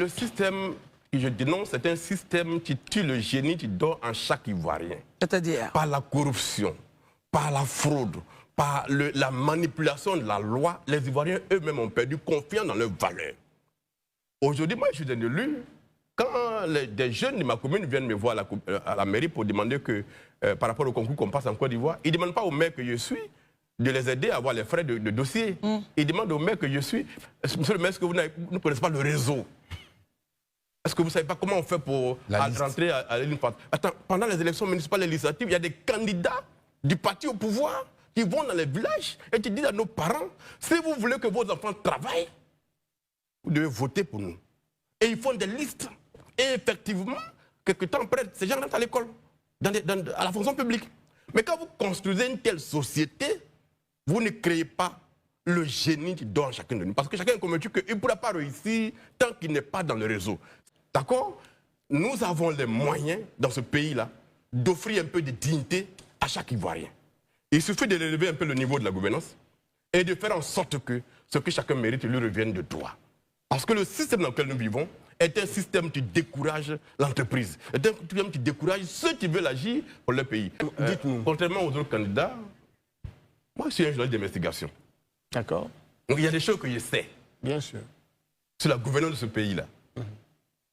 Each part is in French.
Le système que je dénonce, c'est un système qui tue le génie qui dort en chaque Ivoirien. C'est-à-dire? Par la corruption, par la fraude, par la manipulation de la loi, les Ivoiriens eux-mêmes ont perdu confiance dans leurs valeurs. Aujourd'hui, moi, je suis un élu. Quand des jeunes de ma commune viennent me voir à la mairie pour demander que, par rapport au concours qu'on passe en Côte d'Ivoire, ils ne demandent pas au maire que je suis de les aider à avoir les frais de dossier. Ils demandent au maire que je suis. Monsieur le maire, est-ce que vous ne connaissez pas le réseau? Est-ce que vous ne savez pas comment on fait pour rentrer à l'île? Attends, pendant les élections municipales et législatives, il y a des candidats du parti au pouvoir qui vont dans les villages et qui disent à nos parents, si vous voulez que vos enfants travaillent, vous devez voter pour nous. Et ils font des listes. Et effectivement, quelque temps après, ces gens rentrent à l'école, à la fonction publique. Mais quand vous construisez une telle société, vous ne créez pas le génie qui dort en chacun de nous. Parce que chacun est convaincu qu'il ne pourra pas réussir tant qu'il n'est pas dans le réseau. D'accord? Nous avons les moyens, dans ce pays-là, d'offrir un peu de dignité à chaque Ivoirien. Il suffit de relever un peu le niveau de la gouvernance et de faire en sorte que ce que chacun mérite lui revienne de droit. Parce que le système dans lequel nous vivons est un système qui décourage l'entreprise, est un système qui décourage ceux qui veulent agir pour leur pays. Dites-nous. Contrairement aux autres candidats, moi je suis un journaliste d'investigation. D'accord. Donc il y a des choses que je sais. Bien sûr. Sur la gouvernance de ce pays-là.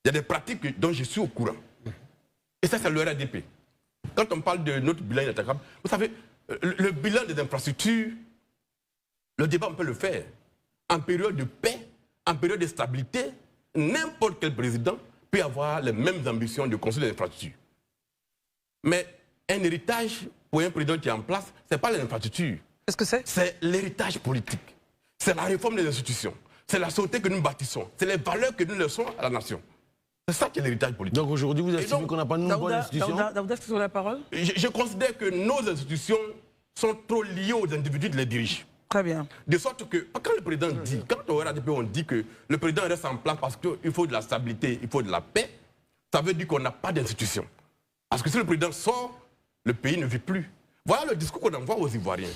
Il y a des pratiques dont je suis au courant. Et ça, c'est le RADP. Quand on parle de notre bilan inattaquable, vous savez, le bilan des infrastructures, le débat, on peut le faire. En période de paix, en période de stabilité, n'importe quel président peut avoir les mêmes ambitions de construire des infrastructures. Mais un héritage pour un président qui est en place, ce n'est pas les infrastructures. Qu'est-ce que c'est? C'est l'héritage politique. C'est la réforme des institutions. C'est la société que nous bâtissons. C'est les valeurs que nous laissons à la nation. C'est ça qui est l'héritage politique. Donc aujourd'hui, vous estimez qu'on n'a pas une bonne institution? Daouda, est-ce que vous avez la parole? Je considère que nos institutions sont trop liées aux individus qui les dirigent. Très bien. De sorte que, quand le président dit, quand au RADP on dit que le président reste en place parce qu'il faut de la stabilité, il faut de la paix, ça veut dire qu'on n'a pas d'institution. Parce que si le président sort, le pays ne vit plus. Voilà le discours qu'on envoie aux Ivoiriens.